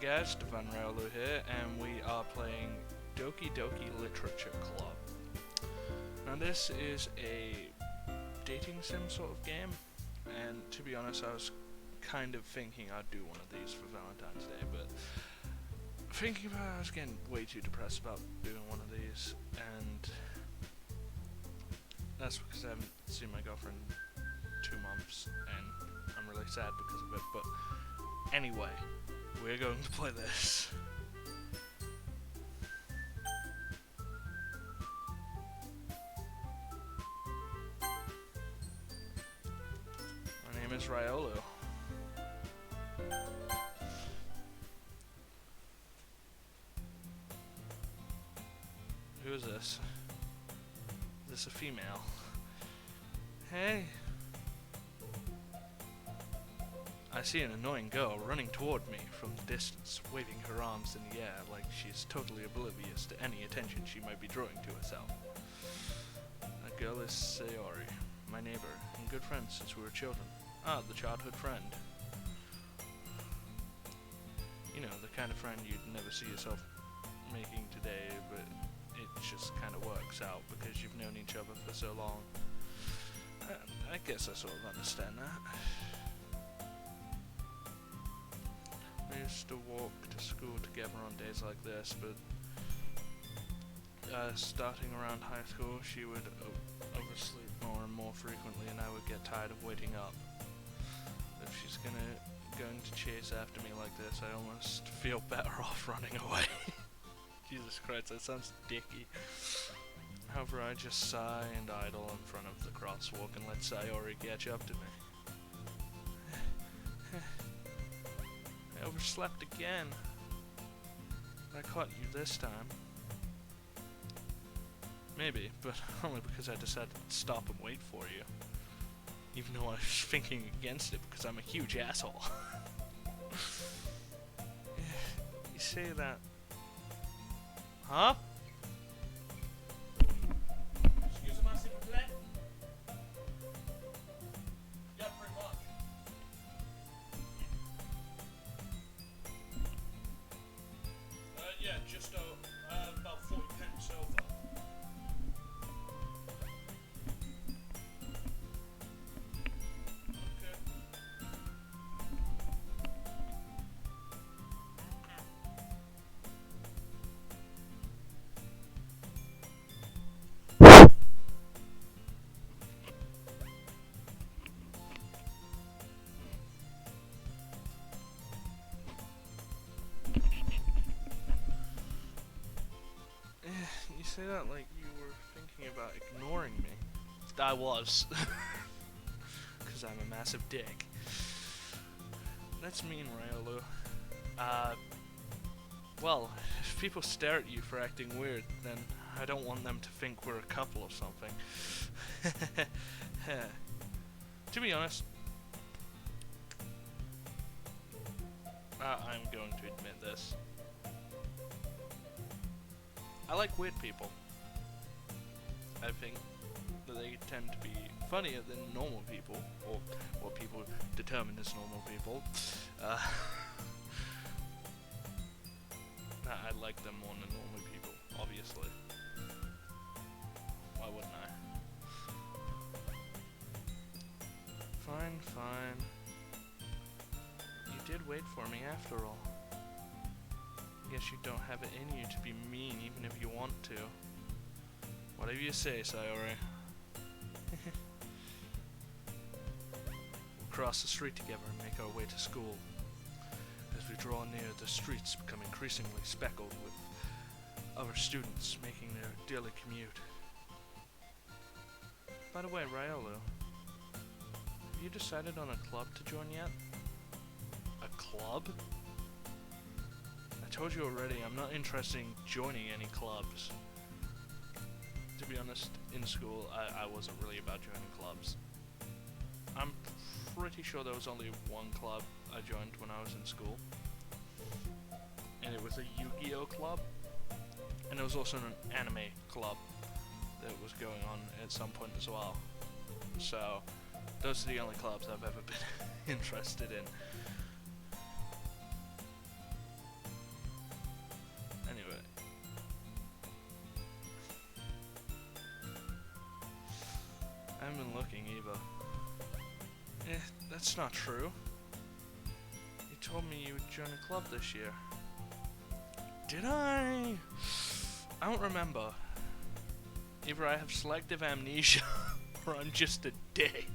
guys, Stefan Raulu here, and we are playing Doki Literature Club. Now this is a dating sim sort of game, and to be honest I was kind of thinking I'd do one of these for Valentine's Day, but thinking about it I was getting way too depressed about doing one of these, and that's because I haven't seen my girlfriend in 2 months, and I'm really sad because of it, but anyway, we're going to play this. My name is Riolo. Who is this? Is this a female? Hey! I see an annoying girl running toward me from the distance, waving her arms in the air like she's totally oblivious to any attention she might be drawing to herself. That girl is Sayori, my neighbor, and good friend since we were children. Ah, the childhood friend. You know, the kind of friend you'd never see yourself making today, but it just kind of works out because you've known each other for so long. I guess I sort of understand that. We used to walk to school together on days like this, but starting around high school, she would oversleep more and more frequently, and I would get tired of waiting up. If she's going to chase after me like this, I almost feel better off running away. Jesus Christ, that sounds dicky. However, I just sigh and idle in front of the crosswalk and let Sayori catch up to me. I overslept again. I caught you this time. Maybe, but only because I decided to stop and wait for you. Even though I was thinking against it because I'm a huge asshole. You say that... Huh? Excusez-moi, s'il vous plaît? Yeah, pretty much. Yeah, just about 40 pence over. You say that like you were thinking about ignoring me. I was. Because I'm a massive dick. That's mean, Riolu. Well, if people stare at you for acting weird, then I don't want them to think we're a couple or something. To be honest, I'm going to admit this. I like weird people. I think that they tend to be funnier than normal people, or what people determine as normal people. I like them more than normal people, obviously. Why wouldn't I? Fine, fine. You did wait for me after all. Guess you don't have it in you to be mean even if you want to. Whatever you say, Sayori. We'll cross the street together and make our way to school. As we draw near, the streets become increasingly speckled with other students making their daily commute. By the way, Riolu, have you decided on a club to join yet? A club? I told you already, I'm not interested in joining any clubs. To be honest, in school, I wasn't really about joining clubs. I'm pretty sure there was only one club I joined when I was in school. And it was a Yu-Gi-Oh club. And there was also an anime club that was going on at some point as well. So, those are the only clubs I've ever been interested in. looking either. That's not true. You told me you would join a club this year. Did I? I don't remember. Either I have selective amnesia, or I'm just a dick.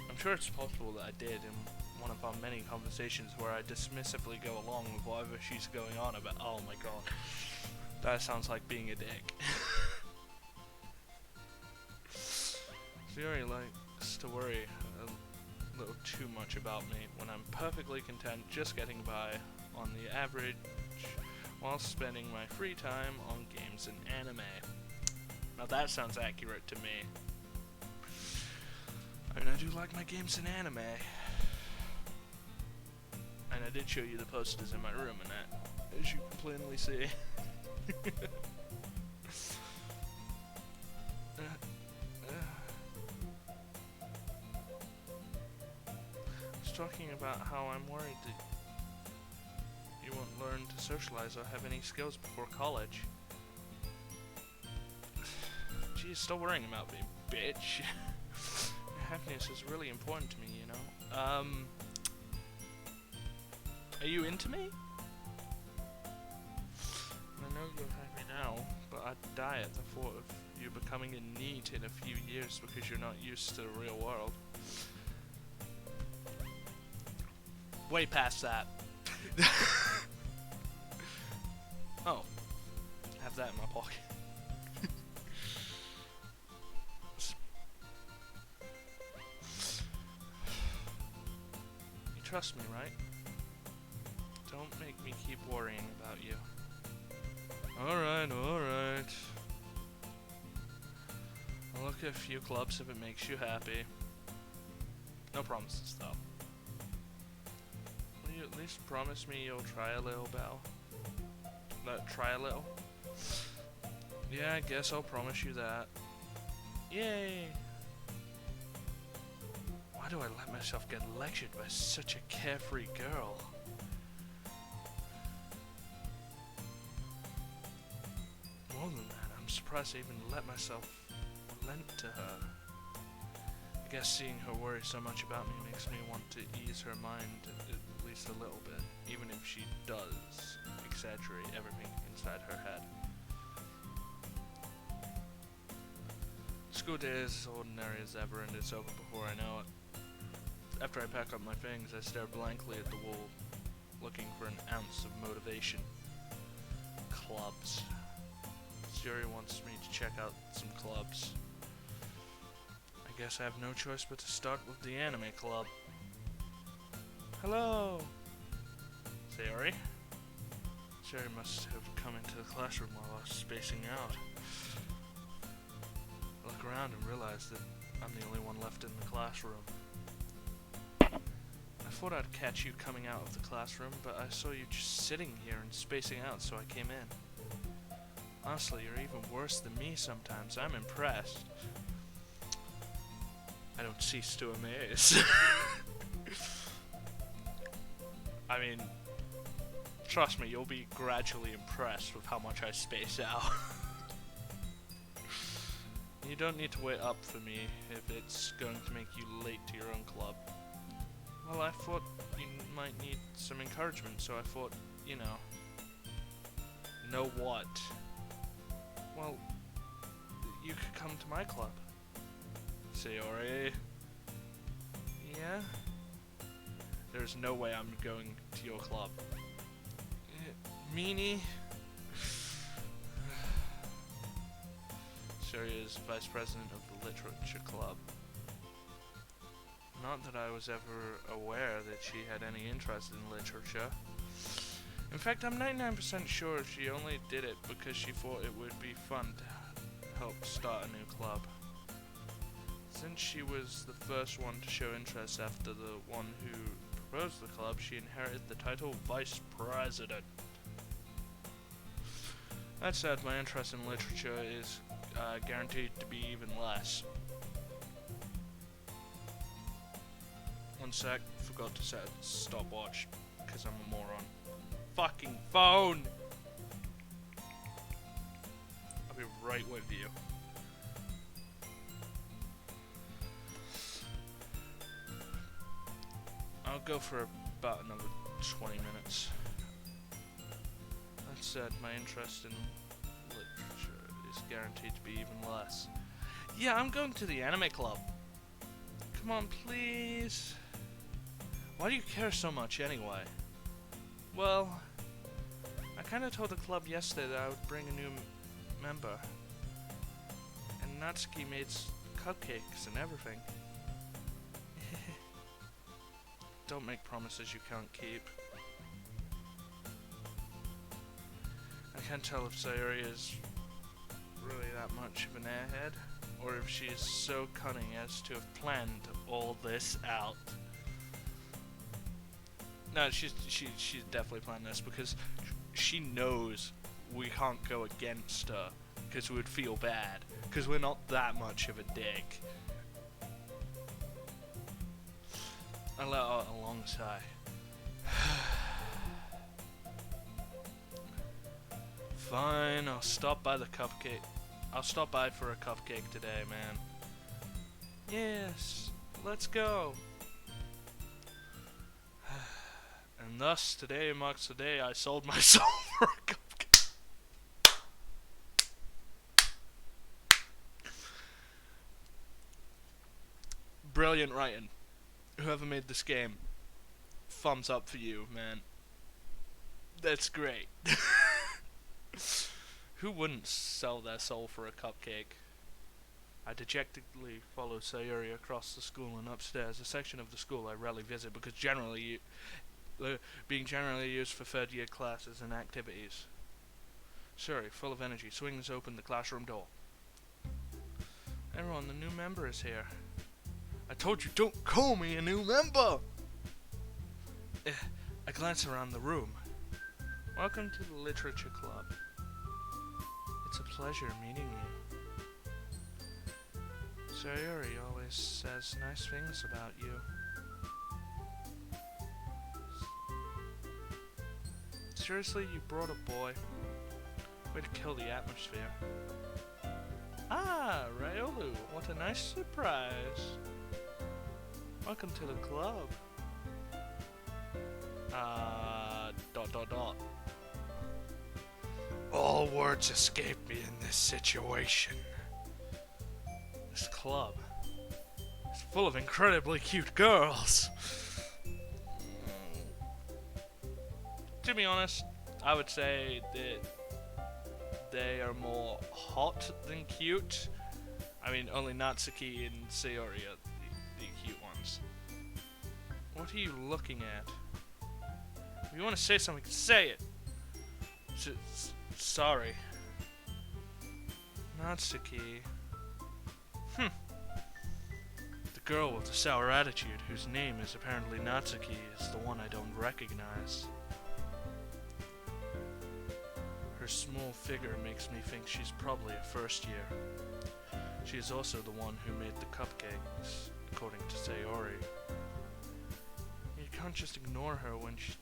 I'm sure it's possible that I did in one of our many conversations where I dismissively go along with whatever she's going on about. Oh my god. That sounds like being a dick. Sayori likes to worry a little too much about me when I'm perfectly content just getting by on the average while spending my free time on games and anime. Now that sounds accurate to me. I mean, I do like my games and anime. And I did show you the posters in my room and that, as you can plainly see. I was talking about how I'm worried that you won't learn to socialize or have any skills before college. Geez, still worrying about me, bitch. Your happiness is really important to me, you know. Are you into me? I know you're happy now, but I'd die at the thought of you becoming a NEET in a few years because you're not used to the real world. Way past that. Oh. Have that in my pocket. You trust me, right? Don't make me keep worrying about you. Alright, alright. I'll look at a few clubs if it makes you happy. No promises, though. Will you at least promise me you'll try a little, Belle? Try a little? Yeah, I guess I'll promise you that. Yay! Why do I let myself get lectured by such a carefree girl? More than that, I'm surprised I even let myself relent to her. I guess seeing her worry so much about me makes me want to ease her mind at least a little bit, even if she does exaggerate everything inside her head. School day is as ordinary as ever, and it's over before I know it. After I pack up my things, I stare blankly at the wall, looking for an ounce of motivation. Clubs. Sayori wants me to check out some clubs. I guess I have no choice but to start with the anime club. Hello! Sayori? Sayori must have come into the classroom while I was spacing out. I look around and realize that I'm the only one left in the classroom. I thought I'd catch you coming out of the classroom, but I saw you just sitting here and spacing out, so I came in. Honestly, you're even worse than me sometimes. I'm impressed. I don't cease to amaze. I mean, trust me, you'll be gradually impressed with how much I space out. You don't need to wait up for me if it's going to make you late to your own club. Well, I thought you might need some encouragement, so I thought, you know. Know what? Well, you could come to my club. Sayori. Yeah? There's no way I'm going to your club. Meanie? Sayori is vice president of the literature club. Not that I was ever aware that she had any interest in literature. In fact, I'm 99% sure she only did it because she thought it would be fun to help start a new club. Since she was the first one to show interest after the one who proposed the club, she inherited the title Vice President. That said, my interest in literature is guaranteed to be even less. One sec, forgot to set a stopwatch because I'm a moron. Fucking phone! I'll be right with you. I'll go for about another 20 minutes. That said, my interest in literature is guaranteed to be even less. Yeah, I'm going to the anime club. Come on, please. Why do you care so much anyway? Well, I kinda told the club yesterday that I would bring a new member. And Natsuki made cupcakes and everything. Don't make promises you can't keep. I can't tell if Sayori is really that much of an airhead, or if she is so cunning as to have planned all this out. No, she's definitely planned this because she knows we can't go against her because we would feel bad because we're not that much of a dick. I let out a long sigh. Fine, I'll stop by the cupcake. I'll stop by for a cupcake today, man. Yes, let's go. And thus, today marks the day I sold my soul for a cupcake. Brilliant writing. Whoever made this game, thumbs up for you, man. That's great. Who wouldn't sell their soul for a cupcake? I dejectedly follow Sayori across the school and upstairs, a section of the school I rarely visit because being generally used for third-year classes and activities. Sayori, full of energy, swings open the classroom door. Everyone, the new member is here. I told you, don't call me a new member! I glance around the room. Welcome to the Literature Club. It's a pleasure meeting you. Sayori always says nice things about you. Seriously, you brought a boy? Way to kill the atmosphere. Ah, Ryolu, what a nice surprise. Welcome to the club. All words escape me in this situation. This club is full of incredibly cute girls. To be honest, I would say that they are more hot than cute. I mean, only Natsuki and Sayori are the cute ones. What are you looking at? If you want to say something, say it. Sorry. Natsuki. The girl with the sour attitude, whose name is apparently Natsuki, is the one I don't recognize. Her small figure makes me think she's probably a first year. She is also the one who made the cupcakes, according to Sayori. You can't just ignore her when she...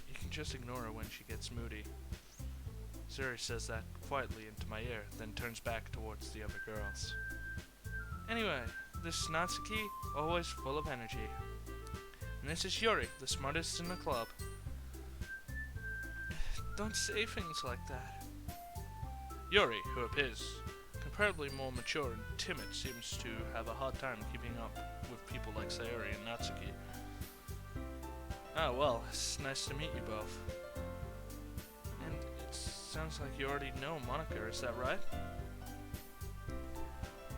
You can just ignore her when she gets moody. Sayori says that quietly into my ear, then turns back towards the other girls. Anyway, this is Natsuki, always full of energy. And this is Yuri, the smartest in the club. Don't say things like that. Yuri, who appears comparably more mature and timid, seems to have a hard time keeping up with people like Sayori and Natsuki. Ah, well, it's nice to meet you both. And it sounds like you already know Monica, is that right?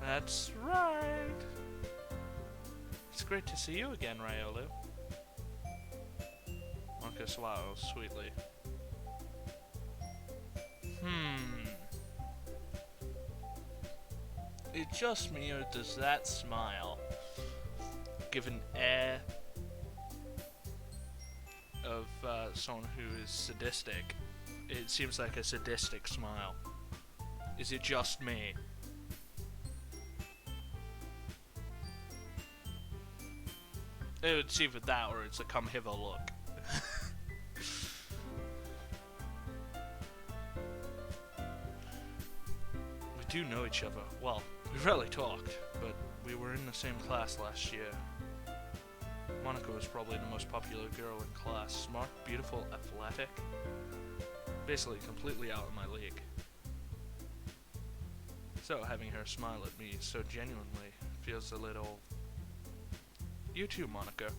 That's right! It's great to see you again, Ryolu. Monica smiles sweetly. It just me, or does that smile give an air of someone who is sadistic? It seems like a sadistic smile. Is it just me? It's either that or it's a come hither look. We do know each other. Well, we rarely talked, but we were in the same class last year. Monica was probably the most popular girl in class. Smart, beautiful, athletic. Basically completely out of my league. So having her smile at me so genuinely feels a little... You too, Monica.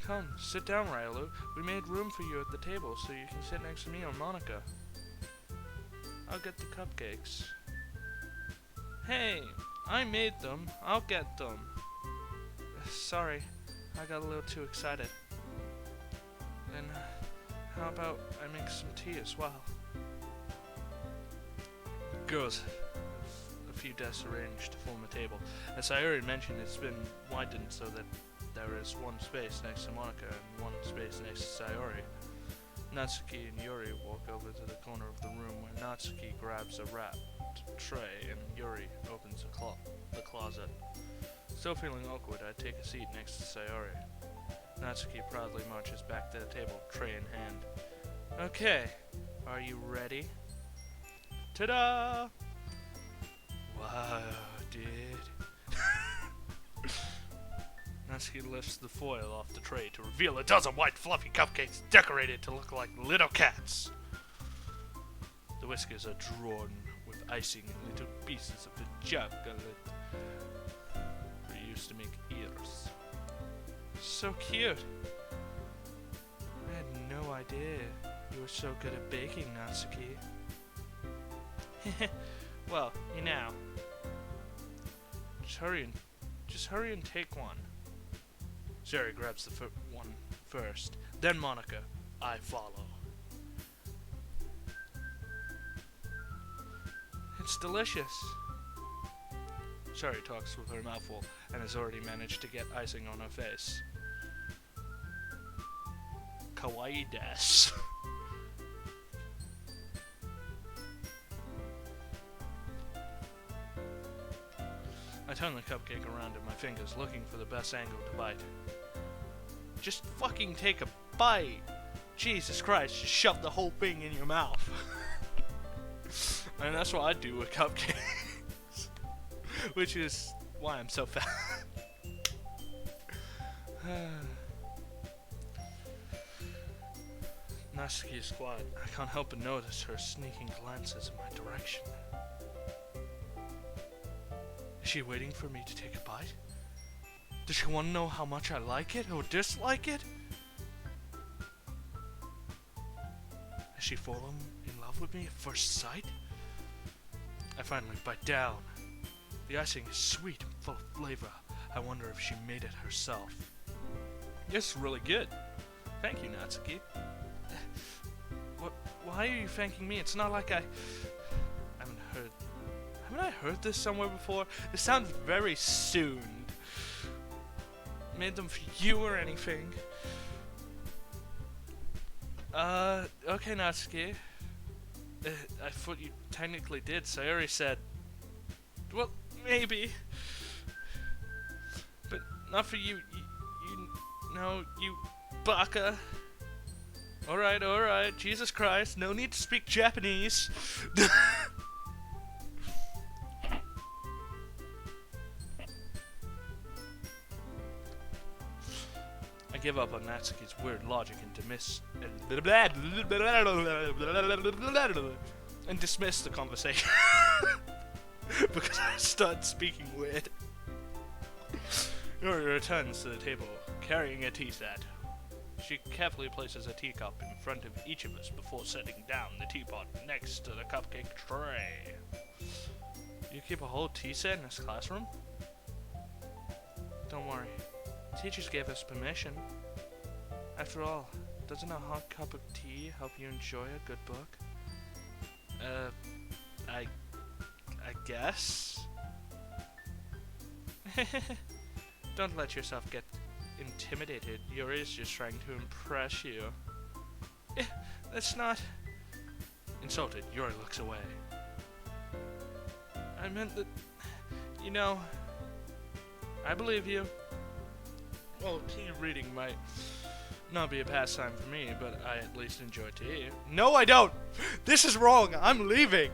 Come, sit down, Ryalu. We made room for you at the table so you can sit next to me or Monica. I'll get the cupcakes. Hey, I made them. I'll get them. Sorry, I got a little too excited. Then, how about I make some tea as well? Girls, a few desks arranged to form a table. As I already mentioned, it's been widened so that there is one space next to Monica and one space next to Sayori. Natsuki and Yuri walk over to the corner of the room where Natsuki grabs a wrapped tray and Yuri opens the closet. Still feeling awkward, I take a seat next to Sayori. Natsuki proudly marches back to the table, tray in hand. Okay, are you ready? Ta-da! Wow, dude. Natsuki lifts the foil off the tray to reveal a dozen white fluffy cupcakes decorated to look like little cats. The whiskers are drawn with icing and little pieces of the chocolate we used to make ears. So cute. I had no idea you were so good at baking, Natsuki. Well, you know. Just hurry and take one. Sayori grabs the one first, then Monica. I follow. It's delicious. Sayori talks with her mouth full and has already managed to get icing on her face. Kawaii desu. I turn the cupcake around in my fingers, looking for the best angle to bite. Just fucking take a bite! Jesus Christ, just shove the whole thing in your mouth. And that's what I do with cupcakes. Which is why I'm so fat. Natsuki is quiet. I can't help but notice her sneaking glances in my direction. Is she waiting for me to take a bite? Does she want to know how much I like it or dislike it? Has she fallen in love with me at first sight? I finally bite down. The icing is sweet and full of flavor. I wonder if she made it herself. It's really good. Thank you, Natsuki. Why are you thanking me? It's not like I haven't I heard this somewhere before? It sounds very soon. Made them for you or anything. Okay, Natsuki. I thought you technically did. Sayori said, well, maybe. But not for you. You baka. Alright. Jesus Christ. No need to speak Japanese. I give up on Natsuki's weird logic and dismiss the conversation. Because I started speaking weird. Yuri returns to the table, carrying a tea set. She carefully places a teacup in front of each of us before setting down the teapot next to the cupcake tray. You keep a whole tea set in this classroom? Don't worry. Teachers gave us permission. After all, doesn't a hot cup of tea help you enjoy a good book? I guess? Don't let yourself get intimidated. Yuri's just trying to impress you. That's not... Insulted, Yuri looks away. I meant that... You know... I believe you. Well, tea reading might not be a pastime for me, but I at least enjoy tea. No, I don't! This is wrong! I'm leaving!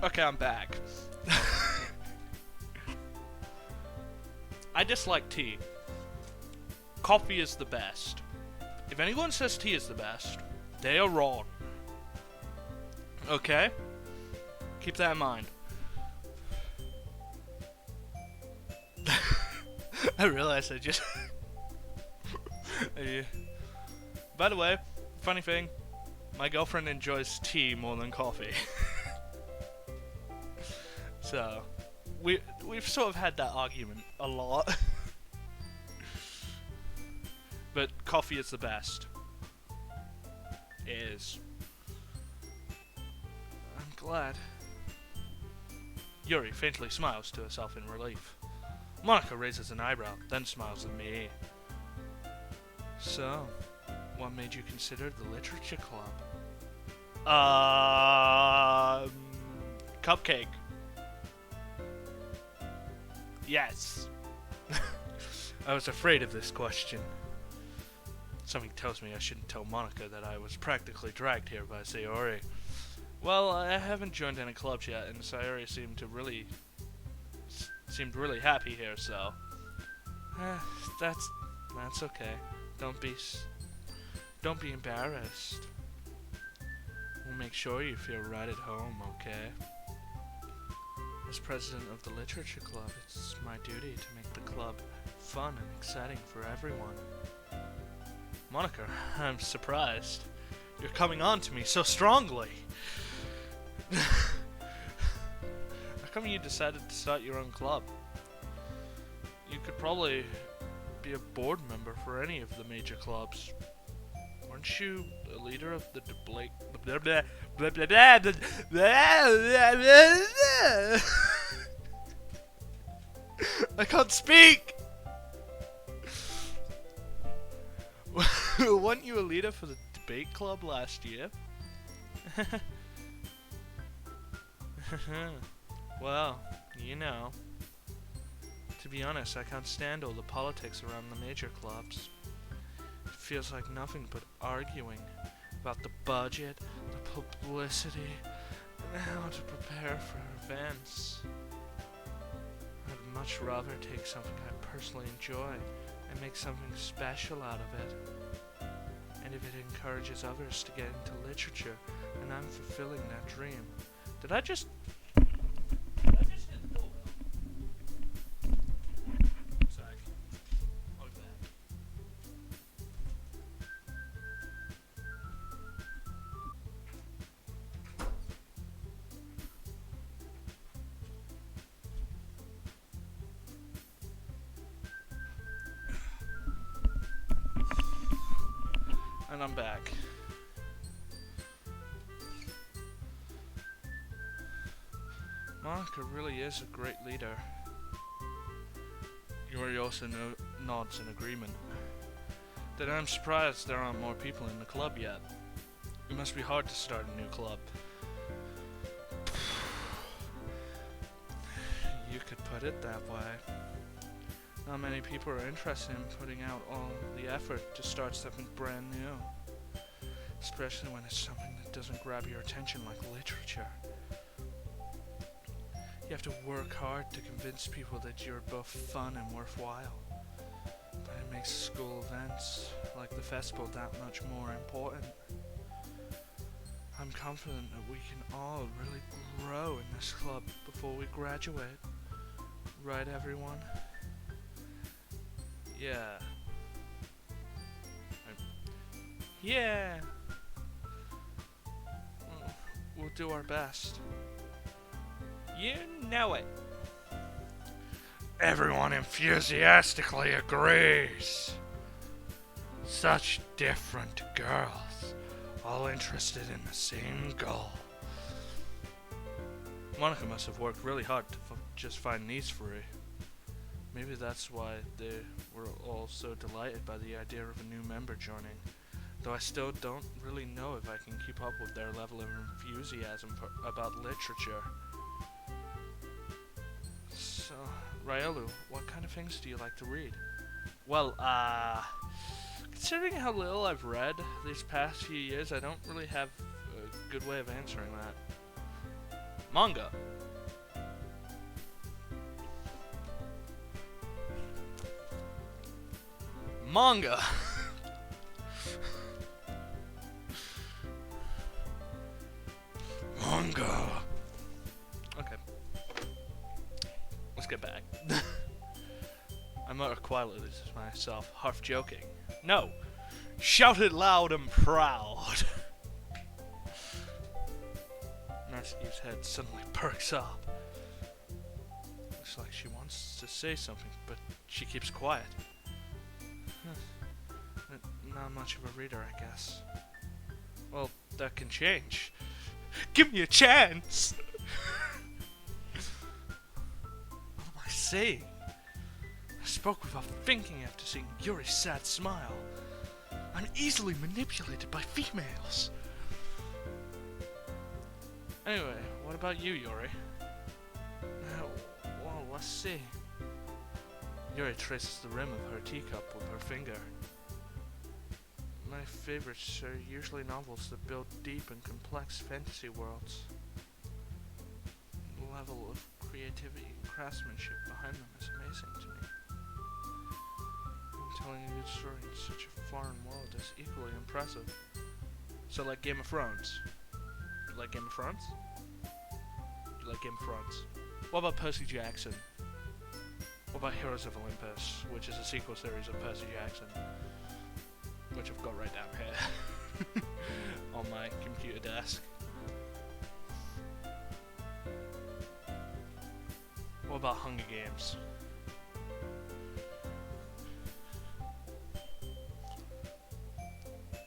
Okay, I'm back. I dislike tea. Coffee is the best. If anyone says tea is the best, they are wrong. Okay? Keep that in mind. I realized I just... Yeah. By the way, funny thing, my girlfriend enjoys tea more than coffee. So, we've sort of had that argument a lot. But coffee is the best. It is. I'm glad. Yuri faintly smiles to herself in relief. Monica raises an eyebrow, then smiles at me. So, what made you consider the literature club? Cupcake. Yes. I was afraid of this question. Something tells me I shouldn't tell Monica that I was practically dragged here by Sayori. Well, I haven't joined any clubs yet, and Sayori seemed really happy here, so that's okay. Don't be embarrassed. We'll make sure you feel right at home, okay? As president of the literature club, it's my duty to make the club fun and exciting for everyone. Monica, I'm surprised. You're coming on to me so strongly. How come you decided to start your own club? You could probably be a board member for any of the major clubs. Weren't you a leader of the I can't speak! Weren't you a leader for the debate club last year? Well, you know. To be honest, I can't stand all the politics around the major clubs. It feels like nothing but arguing about the budget, the publicity, and how to prepare for events. I'd much rather take something I personally enjoy and make something special out of it. And if it encourages others to get into literature, then I'm fulfilling that dream. Did I just hit the doorbell? Sorry. I'll be back. And I'm back. Monica really is a great leader. Yuri also nods in agreement. Then I'm surprised there aren't more people in the club yet. It must be hard to start a new club. You could put it that way. Not many people are interested in putting out all the effort to start something brand new. Especially when it's something that doesn't grab your attention like literature. You have to work hard to convince people that you're both fun and worthwhile. But it makes school events, like the festival, that much more important. I'm confident that we can all really grow in this club before we graduate. Right, everyone? Yeah. Yeah! We'll do our best. You know it. Everyone enthusiastically agrees. Such different girls, all interested in the same goal. Monica must have worked really hard to just find these three. Maybe that's why they were all so delighted by the idea of a new member joining. Though I still don't really know if I can keep up with their level of enthusiasm about literature. So, Raelu, what kind of things do you like to read? Well, considering how little I've read these past few years, I don't really have a good way of answering that. Manga. Manga. Manga. Okay. Let's get back. I muttered quietly to myself, half joking. No! Shout it loud and proud! Natsuki's head suddenly perks up. Looks like she wants to say something, but she keeps quiet. Not much of a reader, I guess. Well, that can change. Give me a chance! What am I saying? I spoke without thinking after seeing Yuri's sad smile. I'm easily manipulated by females. Anyway, what about you, Yuri? Well, let's see. Yuri traces the rim of her teacup with her finger. My favorites are usually novels that build deep and complex fantasy worlds. The level of creativity and craftsmanship behind them is amazing to me. And telling a good story in such a foreign world is equally impressive. So like Game of Thrones? You like Game of Thrones? You like Game of Thrones? What about Percy Jackson? What about Heroes of Olympus, which is a sequel series of Percy Jackson? Which I've got right down here on my computer desk. What about Hunger Games?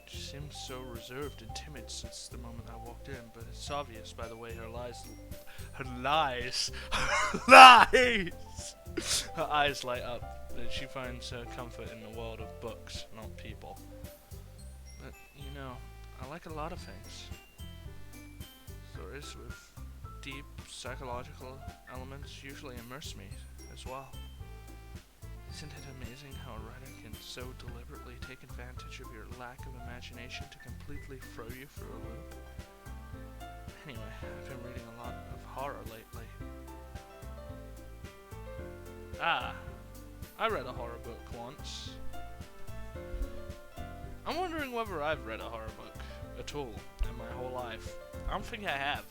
She seems so reserved and timid since the moment I walked in, but it's obvious by the way her eyes light up that she finds her comfort in the world of books, not people. But, you know, I like a lot of things. Stories with deep psychological elements usually immerse me as well. Isn't it amazing how a writer can so deliberately take advantage of your lack of imagination to completely throw you through a loop? Anyway, I've been reading a lot of horror lately. I read a horror book once. I'm wondering whether I've read a horror book at all in my whole life. I don't think I have.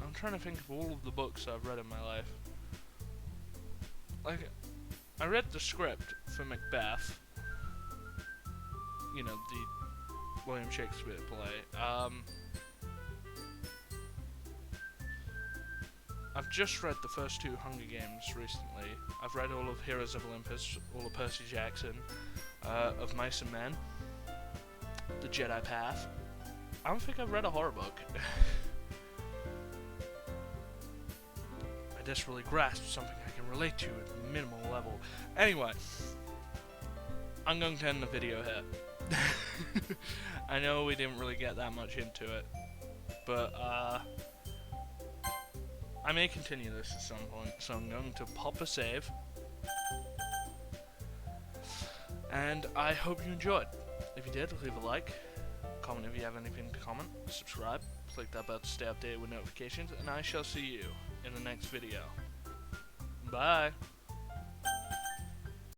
I'm trying to think of all of the books I've read in my life. Like, I read the script for Macbeth. You know, the William Shakespeare play. I've just read the first two Hunger Games recently. I've read all of Heroes of Olympus, all of Percy Jackson, of Mice and Men, The Jedi Path. I don't think I've read a horror book. I desperately grasped something I can relate to at a minimal level. Anyway, I'm going to end the video here. I know we didn't really get that much into it, but I may continue this at some point, so I'm going to pop a save. And I hope you enjoyed. If you did, leave a like, comment if you have anything to comment, subscribe, click that bell to stay updated with notifications, and I shall see you in the next video. Bye!